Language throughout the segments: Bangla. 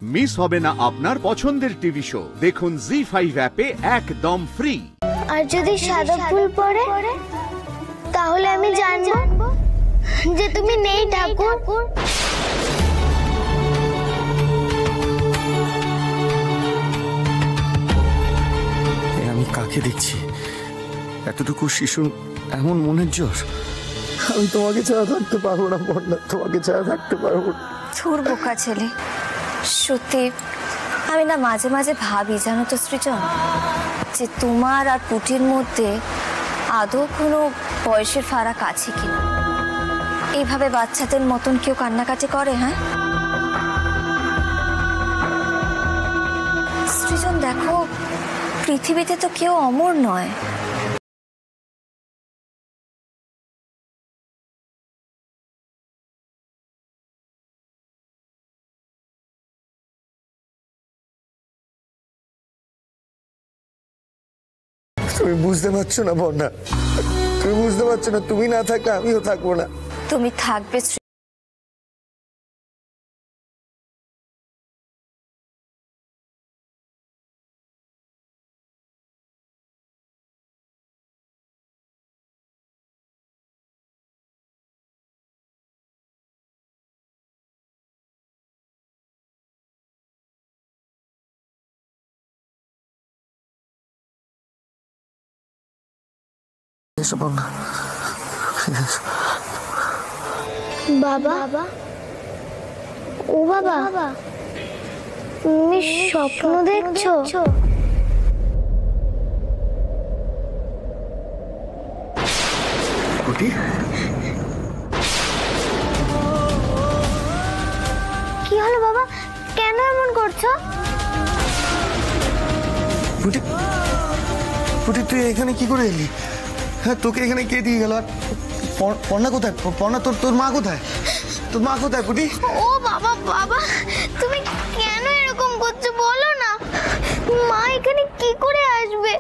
মিস হবে না আপনার পছন্দের টিভি শো। দেখুন জি5 অ্যাপে একদম ফ্রি। আর যদি সাদা ফুল পড়ে তাহলে আমি জানবো যে তুমি নেই ঠাকুর। আমি কাকে দেখছি? এতটুকু শিশু এমন মনের জোর? আমি তোমাকে ছাড়া থাকতে পারবো না বন্যা, তোমাকে ছাড়া থাকতে পারবো না। তোর বোকা ছেলে, সত্যি আমি না মাঝে মাঝে ভাবি জানো তো সৃজন, যে তোমার আর পুটির মধ্যে আদৌ কোনো বয়সের ফারাক আছে কিনা। এইভাবে বাচ্চাদের মতন কেউ কান্নাকাটি করে? হ্যাঁ সৃজন, দেখো পৃথিবীতে তো কেউ অমর নয়। তুমি বুঝতে পারছো না বন্যা, তুমি বুঝতে পারছো না। তুমি না থাকলে আমিও থাকবো না। তুমি থাকবে বাবা, ও বাবা, তুমি স্বপ্ন দেখছো? কি হলো বাবা, কেন এমন করছো? পুটি তুই এখানে কি করে এলি? হ্যাঁ তোকে এখানে কে দিয়ে গেল? পর্ণা কোথায়? পর্ণা তোর মা কোথায়? তোর মা কোথায় পুটি? ও বাবা, বাবা তুমি কেন এরকম করছো বলো না। মা এখানে কি করে আসবে?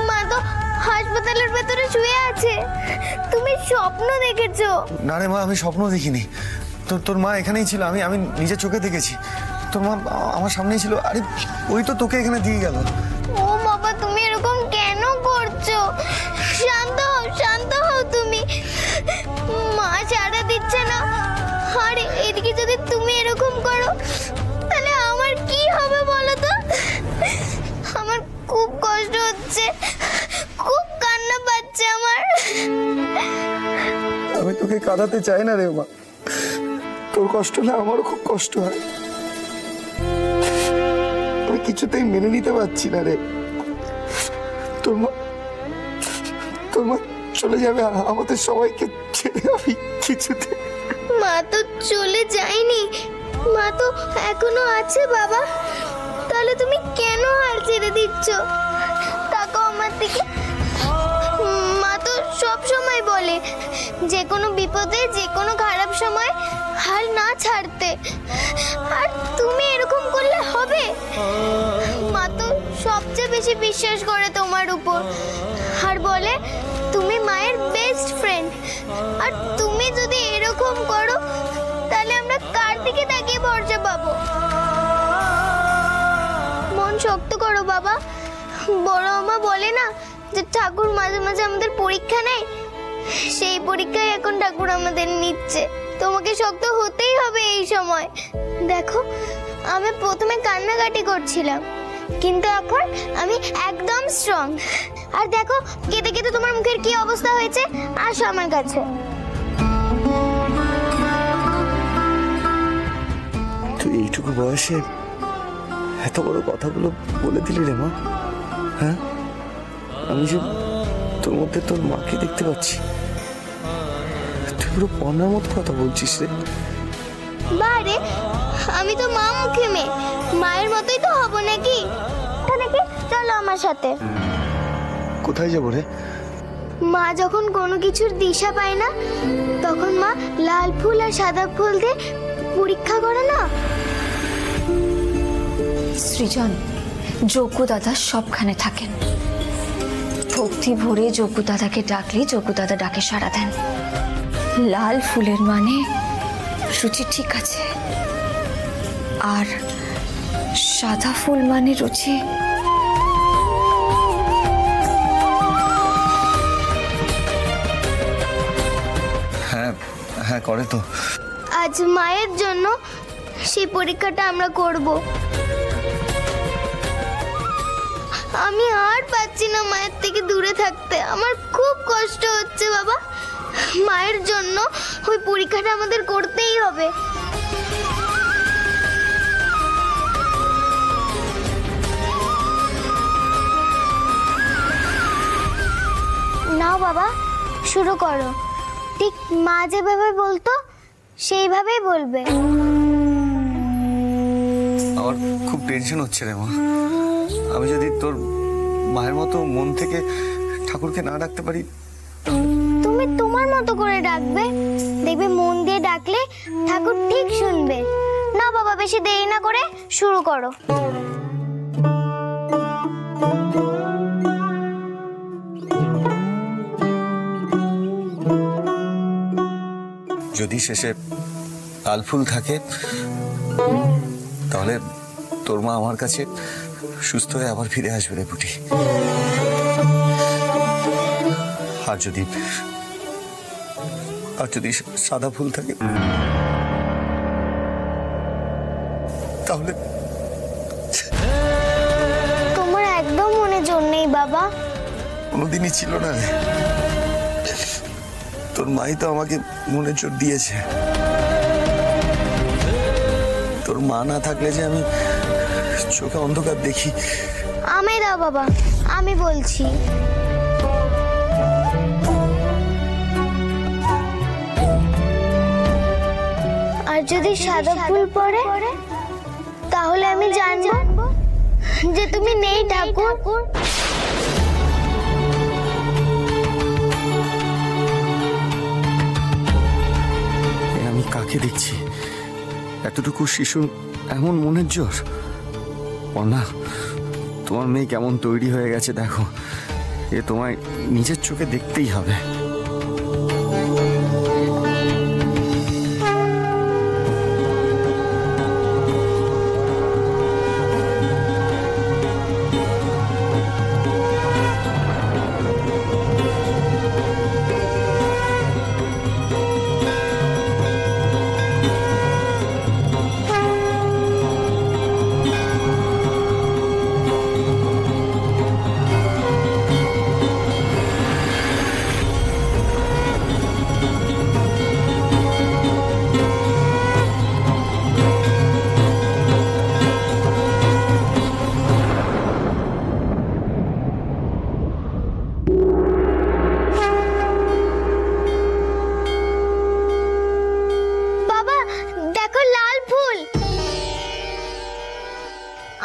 মা তো হাসপাতালের ভেতরে শুয়ে আছে। তুমি স্বপ্ন দেখেছো? না রে মা, আমি স্বপ্ন দেখিনি। তোর মা এখানেই ছিল, আমি নিজের চোখে দেখেছি। তোর মা আমার সামনেই ছিল। আরে ওই তো তোকে এখানে দিয়ে গেল। ও বাবা, তুমি এরকম কেন করছো? শান্ত হও, শান্ত হও তুমি। মা সাড়া দিচ্ছে না, আরে এদিকে যদি তুমি এরকম করো তাহলে আমার কি হবে বলো তো? আমার খুব কষ্ট হচ্ছে, খুব কান্না পাচ্ছে আমার। আমি তোকে কাঁদাতে চাই না রে মা, তোর কষ্ট না আমারও খুব কষ্ট হয়। আমি কিছুতেই মেনে নিতে পারছি না রে। তোর মা চলে যাবে আমাদের সবাইকে ছেড়ে। আমি কিছুতে। মা তো চলে যায়নি, মা তো এখনো আছে বাবা। তাহলে তুমি কেন হাল ছেড়ে দিচ্ছ? তাকাও আমার দিকে। মা তো সব সময় বলে যে কোনো বিপদে, যে কোনো খারাপ সময় হাল না ছাড়তে। আর তুমি এরকম করলে হবে? মা তো সবচেয়ে বেশি বিশ্বাস করে তোমার উপর, আর বলে তুমি মায়ের বেস্ট ফ্রেন্ড। আর তুমি যদি এরকম করো তাহলে আমরা কার দিকে তাকিয়ে ভরসা পাবো? মন শক্ত করো বাবা। বড় মা বলে না যে ঠাকুর মাঝে মাঝে আমাদের পরীক্ষা নেয়, সেই পরীক্ষায় এখন ঠাকুর আমাদের নিচ্ছে। তোমাকে শক্ত হতেই হবে এই সময়। দেখো আমি প্রথমে কান্নাকাটি করছিলাম, কিন্তু এখন আমি একদম স্ট্রং। আর দেখো কেঁদে কেঁদে তোমার মুখের কি অবস্থা হয়েছে। আসো আমার কাছে। তুই এইটুকু বয়সে এত বড় কথাগুলো বলে দিলি রে মা। হ্যাঁ আমি যে তোর মধ্যে তোর মাকে দেখতে পাচ্ছি। তুই পুরো পর্ণার মতো কথা বলছিস রে। বারে আমি তো মা মুখে মেয়ে, মায়ের মতোই তো হব নাকি? নাকি চলো আমার সাথে। কোথায় যাবো রে? মা যখন কোনো কিছুর দিশা পায় না, তখন মা লাল ফুল আর সাদা ফুল দিয়ে পরীক্ষা করে না। সৃজন, যজ্ঞ দাদা সবখানে থাকেন। ভক্তি ভরে যজ্ঞ দাদাকে ডাকলে যজ্ঞ দাদা ডাকে সাড়া দেন। লাল ফুলের মানে রুচি ঠিক আছে, আর সাদা ফুল মানে রুচি। হ্যাঁ হ্যাঁ করে তো। আজ মায়ের জন্য সেই পরীক্ষাটা আমরা করব। আমি আর পাচ্ছি না মায়ের থেকে দূরে থাকতে, আমার খুব কষ্ট হচ্ছে বাবা। মায়ের জন্য ওই পরীক্ষাটা আমাদের করতেই হবে। নাও বাবা, শুরু করো। ঠিক মা যেভাবে বলতো সেইভাবেই বলবে। আমার খুব টেনশন হচ্ছে রে মা। আমি যদি তোর মায়ের মতো মন থেকে ঠাকুরকে না ডাকতে পারি। তুমি তোমার মতো করে ডাকবে, দেখবে মন দিয়ে ডাকলে ঠাকুর ঠিক শুনবে। না বাবা, বেশি দেরি না করে শুরু করো। যদি শেষে লাল ফুল থাকে তাহলে তোর মা আমার কাছে সুস্থ হয়ে আবার ফিরে আসবে রে পুটি। আর যদি সাদা ফুল থাকে তাহলে তোমার একদম মনে জোর নেই বাবা। কোনোদিনই ছিল না রে। তোর মাই তো আমাকে মনে জোর দিয়েছে। তোর মা না থাকলে যে আমি চোখে অন্ধকার দেখি। আমায় দাও বাবা, আমি বলছি। আর যদি সাদা ফুল পড়ে তাহলে আমি জানবো যে তুমি নেই ঠাকুর। আমি কাকে দেখছি? এতটুকু শিশু এমন মনের জোর? না, তোমার মেয়ে কেমন তৈরি হয়ে গেছে দেখো। এ তোমায় নিজের চোখে দেখতেই হবে।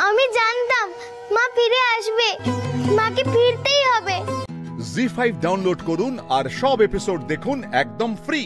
আমি জানতাম মা ফিরে আসবে, মাকে ফিরতেই হবে। জি5 ডাউনলোড করুন আর সব এপিসোড দেখুন একদম ফ্রি।